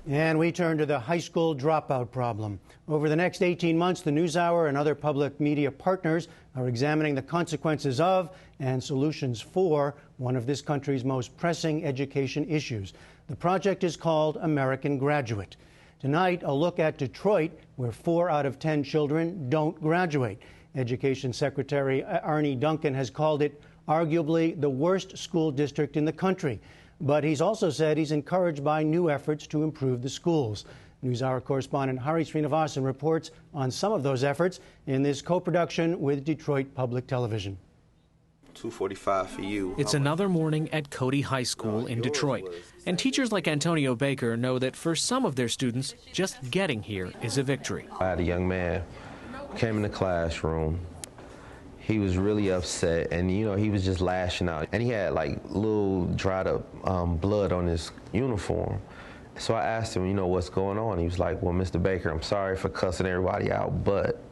And we turn to the high school dropout problem. Over the next 18 months, the NewsHour and other public media partners are examining the consequences of and solutions for one of this country's most pressing education issues. The project is called American Graduate. Tonight, a look at Detroit, where 4 out of 10 children don't graduate. Education Secretary Arne Duncan has called it arguably the worst school district in the country. But he's also said he's encouraged by new efforts to improve the schools. NewsHour correspondent Hari Srinivasan reports on some of those efforts in this co-production with Detroit Public Television. 245 for you. It's another morning at Cody High School in Detroit. And teachers like Antonio Baker know that for some of their students, just getting here is a victory. I had a young man who came in the classroom. He was really upset, and he was just lashing out. And he had like little dried up blood on his uniform. So I asked him, what's going on? He was like, well, Mr. Baker, I'm sorry for cussing everybody out, but,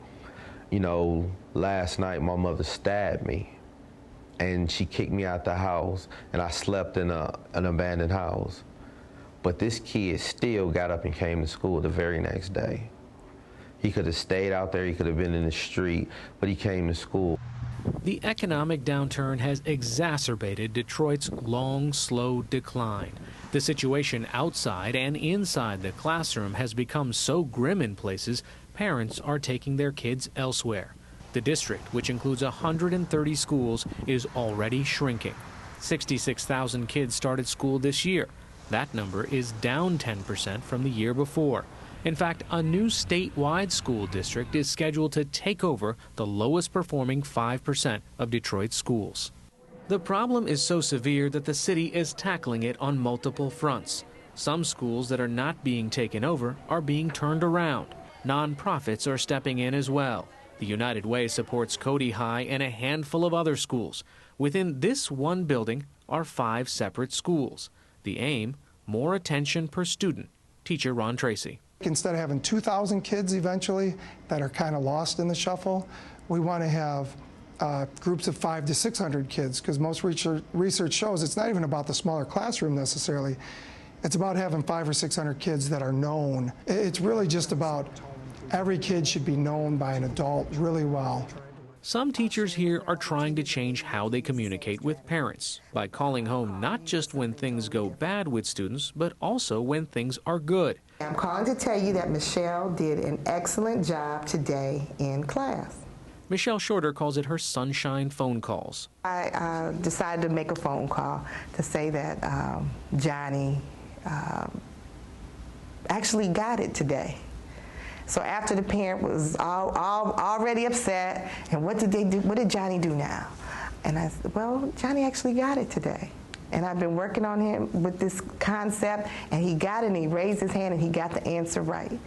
last night my mother stabbed me, and she kicked me out the house, and I slept in an abandoned house. But this kid still got up and came to school the very next day. He could have stayed out there, he could have been in the street, but he came to school. The economic downturn has exacerbated Detroit's long, slow decline. The situation outside and inside the classroom has become so grim in places, parents are taking their kids elsewhere. The district, which includes 130 schools, is already shrinking. 66,000 kids started school this year. That number is down 10% from the year before. In fact, a new statewide school district is scheduled to take over the lowest performing 5% of Detroit's schools. The problem is so severe that the city is tackling it on multiple fronts. Some schools that are not being taken over are being turned around. Nonprofits are stepping in as well. The United Way supports Cody High and a handful of other schools. Within this one building are 5 separate schools. The aim, more attention per student. Teacher Ron Tracy. Instead of having 2,000 kids eventually that are kind of lost in the shuffle, we want to have groups of 500 to 600 kids, because most research shows it's not even about the smaller classroom necessarily. It's about having 500 or 600 kids that are known. It's really just about every kid should be known by an adult really well. Some teachers here are trying to change how they communicate with parents by calling home not just when things go bad with students, but also when things are good. I'm calling to tell you that Michelle did an excellent job today in class. Michelle Shorter calls it her sunshine phone calls. I decided to make a phone call to say that Johnny actually got it today. So after the parent was already upset, and what did they do? What did Johnny do now? And I said, well, Johnny actually got it today. And I've been working on him with this concept, and he got it, and he raised his hand, and he got the answer right.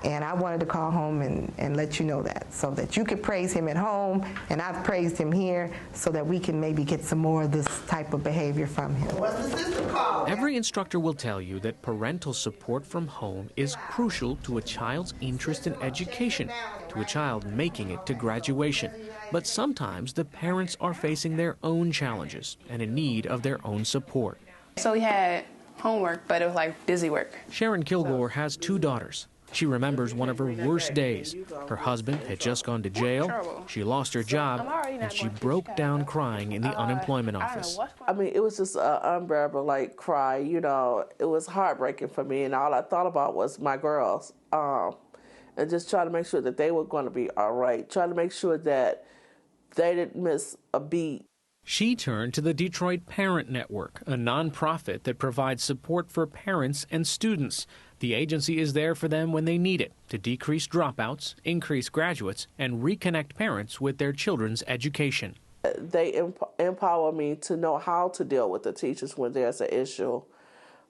And I wanted to call home and let you know that, so that you could praise him at home, and I've praised him here, so that we can maybe get some more of this type of behavior from him. What's the system called? Every instructor will tell you that parental support from home is crucial to a child's interest in education, to a child making it to graduation. But sometimes the parents are facing their own challenges and in need of their own support. So we had homework, but it was like busy work. Sharon Kilgore has 2 daughters. She remembers one of her worst days. Her husband had just gone to jail, she lost her job, and she broke down crying in the unemployment office. I mean, it was just an unbearable, cry, It was heartbreaking for me, and all I thought about was my girls. And just trying to make sure that they were going to be all right, trying to make sure that they didn't miss a beat. She turned to the Detroit Parent Network, a nonprofit that provides support for parents and students. The agency is there for them when they need it, to decrease dropouts, increase graduates, and reconnect parents with their children's education. They empower me to know how to deal with the teachers when there's an issue,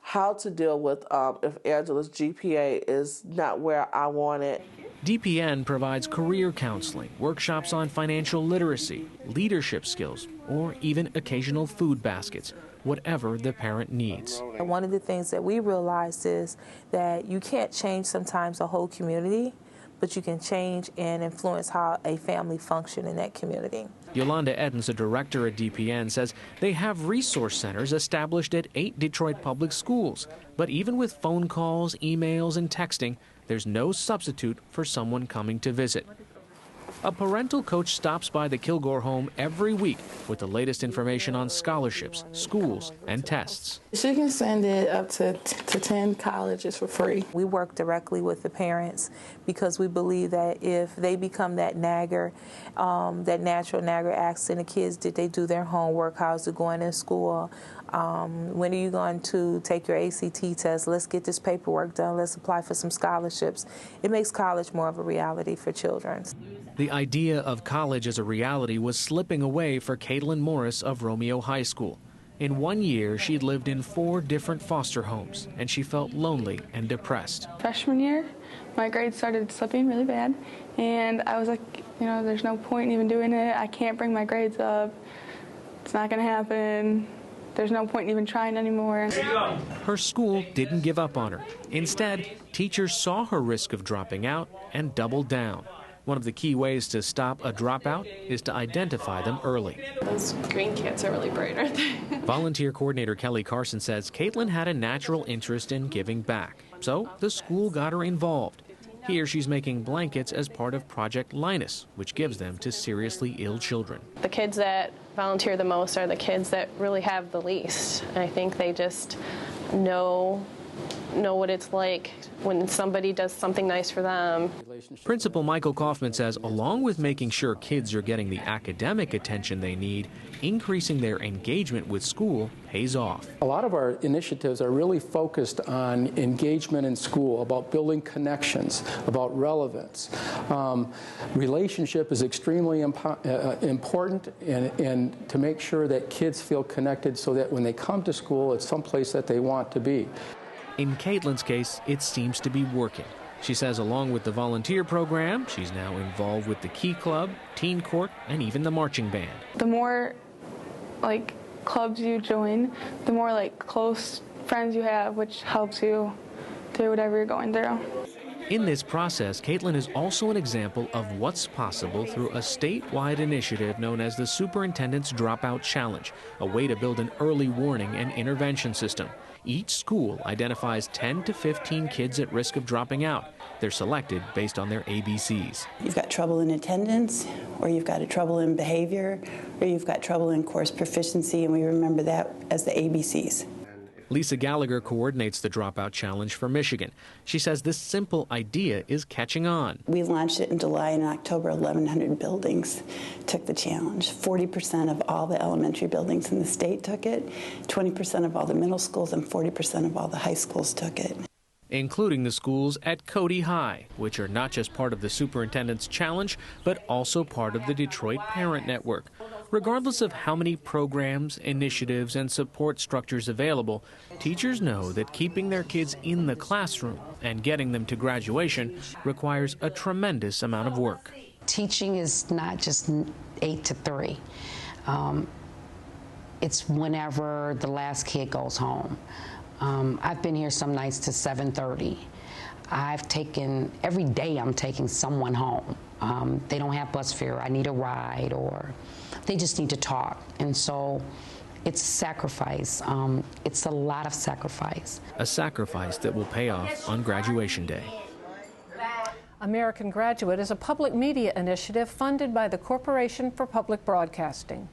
how to deal with if Angela's GPA is not where I want it. DPN provides career counseling, workshops on financial literacy, leadership skills, or even occasional food baskets, whatever the parent needs. And one of the things that we realized is that you can't change sometimes a whole community, but you can change and influence how a family functions in that community. Yolanda Edens, a director at DPN, says they have resource centers established at 8 Detroit public schools. But even with phone calls, emails, and texting, there's no substitute for someone coming to visit. A parental coach stops by the Kilgore home every week with the latest information on scholarships, schools, and tests. She can send it up to 10 colleges for free. We work directly with the parents because we believe that if they become that nagger, that natural nagger, asking the kids, did they do their homework, how's it going in school, when are you going to take your ACT test, let's get this paperwork done, let's apply for some scholarships. It makes college more of a reality for children. The idea of college as a reality was slipping away for Caitlin Morris of Romeo High School. In 1 year, she'd lived in 4 different foster homes, and she felt lonely and depressed. Freshman year, my grades started slipping really bad, and I was like, there's no point in even doing it. I can't bring my grades up. It's not going to happen. There's no point in even trying anymore. Her school didn't give up on her. Instead, teachers saw her risk of dropping out and doubled down. One of the key ways to stop a dropout is to identify them early. Those green kids are really bright, aren't they? Volunteer coordinator Kelly Carson says Caitlin had a natural interest in giving back, so the school got her involved. Here she's making blankets as part of Project Linus, which gives them to seriously ill children. The kids that volunteer the most are the kids that really have the least. I think they just know what it's like when somebody does something nice for them. Principal Michael Kaufman says along with making sure kids are getting the academic attention they need, increasing their engagement with school pays off. A lot of our initiatives are really focused on engagement in school, about building connections, about relevance. Relationship is extremely important, and to make sure that kids feel connected so that when they come to school, it's someplace that they want to be. In Caitlin's case, it seems to be working. She says along with the volunteer program, she's now involved with the Key Club, Teen Court, and even the marching band. The more clubs you join, the more close friends you have, which helps you through whatever you're going through. In this process, Caitlin is also an example of what's possible through a statewide initiative known as the Superintendent's Dropout Challenge, a way to build an early warning and intervention system. Each school identifies 10 to 15 kids at risk of dropping out. They're selected based on their ABCs. You've got trouble in attendance, or you've got trouble in behavior, or you've got trouble in course proficiency, and we remember that as the ABCs. Lisa Gallagher coordinates the Dropout Challenge for Michigan. She says this simple idea is catching on. We launched it in July, and in October, 1,100 buildings took the challenge. 40% of all the elementary buildings in the state took it, 20% of all the middle schools, and 40% of all the high schools took it. Including the schools at Cody High, which are not just part of the Superintendent's Challenge, but also part of the Detroit Parent Network. Regardless of how many programs, initiatives, and support structures available, teachers know that keeping their kids in the classroom and getting them to graduation requires a tremendous amount of work. Teaching is not just 8 to 3. It's whenever the last kid goes home. I've been here some nights to 7:30. Every day I'm taking someone home. They don't have bus fare, I need a ride, or they just need to talk. And so it's sacrifice. It's a lot of sacrifice. A sacrifice that will pay off on graduation day. American Graduate is a public media initiative funded by the Corporation for Public Broadcasting.